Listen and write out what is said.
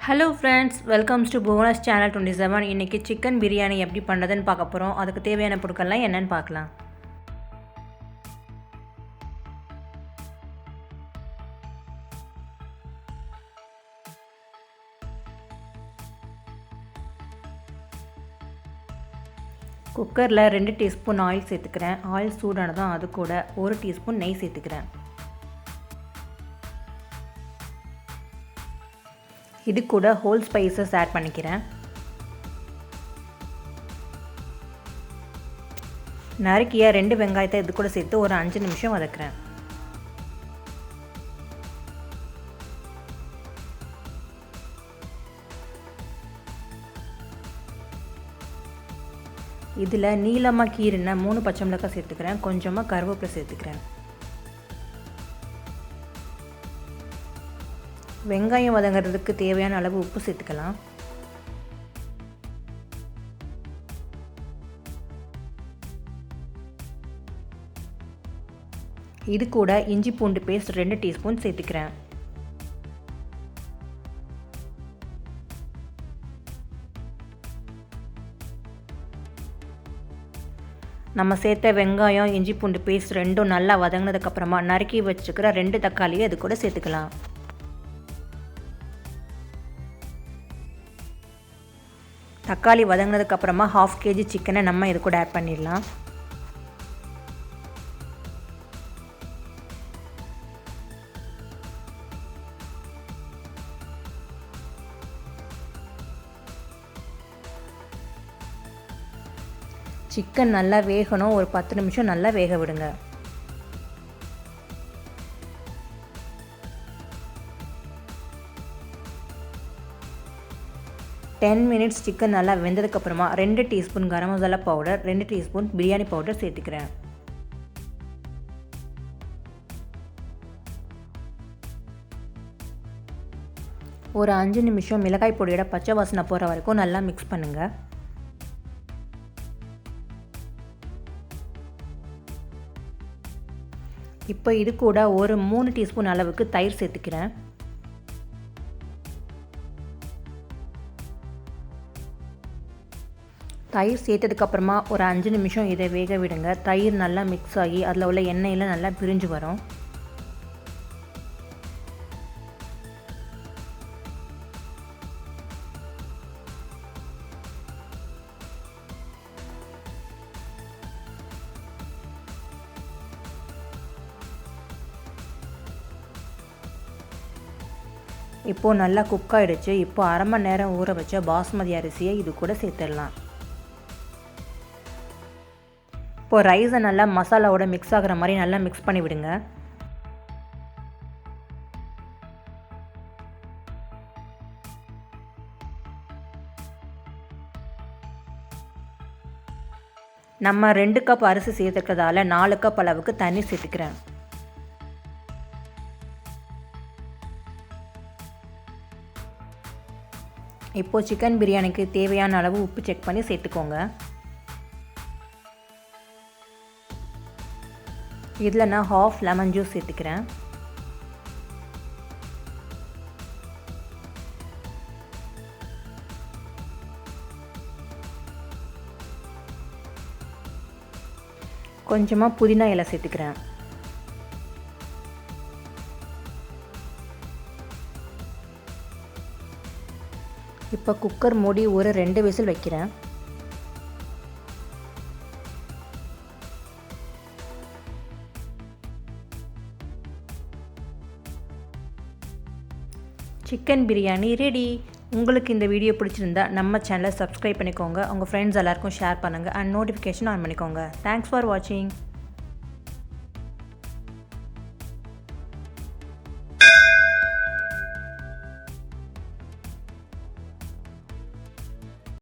Hello friends, welcomes to bonus channel 27. இன்றைக்கி chicken biryani எப்படி பண்ணுறதுன்னு பார்க்க போகிறோம். அதுக்கு தேவையான பொருட்கள்லாம் என்னென்னு பார்க்கலாம். குக்கரில் 2 டீஸ்பூன் ஆயில் சேர்த்துக்கிறேன். ஆயில் சூடானதும் அது கூட 1 டீஸ்பூன் நெய் சேர்த்துக்கிறேன். இது கூட ஹோல் ஸ்பைசஸ் ஆட் பண்ணிக்கிறேன். நறுக்கிய 2 வெங்காயத்தை இது கூட சேர்த்து ஒரு 5 நிமிஷம் வதக்குறேன். இதில் நீளமாக கீறின 3 பச்சை மிளகாய் சேர்த்துக்கிறேன். கொஞ்சமாக கருவேப்பிலை சேர்த்துக்கிறேன். வெங்காயம் வதங்கிறதுக்கு தேவையான அளவு உப்பு சேர்த்துக்கலாம். இது கூட இஞ்சி பூண்டு பேஸ்ட் 2 டீஸ்பூன் சேர்த்துக்கிறேன். நம்ம சேர்த்த வெங்காயம் இஞ்சி பூண்டு பேஸ்ட் ரெண்டும் நல்லா வதங்கினதுக்கப்புறமா நறுக்கி வச்சுக்கிற 2 தக்காளியை அது கூட சேர்த்துக்கலாம். தக்காளி வதங்கினதுக்கப்புறமா 1/2 kg சிக்கனை நம்ம இது கூட ஆட் பண்ணிடலாம். சிக்கன் நல்லா வேகணும். ஒரு 10 நிமிஷம் நல்லா வேக விடுங்க. டென் மினிட்ஸ் சிக்கன் நல்லா வெந்ததுக்கப்புறமா 2 teaspoon garam masala powder, 2 teaspoon biryani powder சேர்த்துக்கிறேன். ஒரு 5 நிமிஷம் மிளகாய் பொடியோட பச்சை வாசனை போகிற வரைக்கும் நல்லா மிக்ஸ் பண்ணுங்கள். இப்போ இது கூட ஒரு 3 டீஸ்பூன் அளவுக்கு தயிர் சேர்த்துக்கிறேன். தயிர் சேர்த்ததுக்கப்புறமா ஒரு 5 நிமிஷம் இதை வேக விடுங்க. தயிர் நல்லா மிக்ஸ் ஆகி அதில் உள்ள எண்ணெயில் நல்லா பிரிஞ்சு வரும். இப்போது நல்லா குக் ஆகிடுச்சு. இப்போ அரை மணி நேரம் ஊற வச்ச பாஸ்மதி அரிசியை இது கூட சேர்த்துடலாம். இப்போது ரைஸை நல்லா மசாலாவோட மிக்ஸ் ஆகிற மாதிரி நல்லா மிக்ஸ் பண்ணி விடுங்க. நம்ம 2 கப் அரிசி சேர்த்துக்கிறதால 4 கப் அளவுக்கு தண்ணி சேர்த்துக்கிறேன். இப்போது சிக்கன் பிரியாணிக்கு தேவையான அளவு உப்பு செக் பண்ணி சேர்த்துக்கோங்க. இதில் நான் 1/2 லெமன் ஜூஸ் சேர்த்துக்கிறேன். கொஞ்சமாக புதினா இலை சேர்த்துக்கிறேன். இப்போ குக்கர் மூடி ஒரு 2 விசில் வைக்கிறேன். Chicken biryani ready. உங்களுக்கு இந்த வீடியோ பிடிச்சிருந்தா நம்ம சேனலை சப்ஸ்கிரைப் பண்ணிக்கோங்க. உங்கள் ஃப்ரெண்ட்ஸ் எல்லாருக்கும் ஷேர் பண்ணுங்கள் அண்ட் நோட்டிஃபிகேஷன் ஆன் பண்ணிக்கோங்க. தேங்க்ஸ் ஃபார் வாட்சிங்.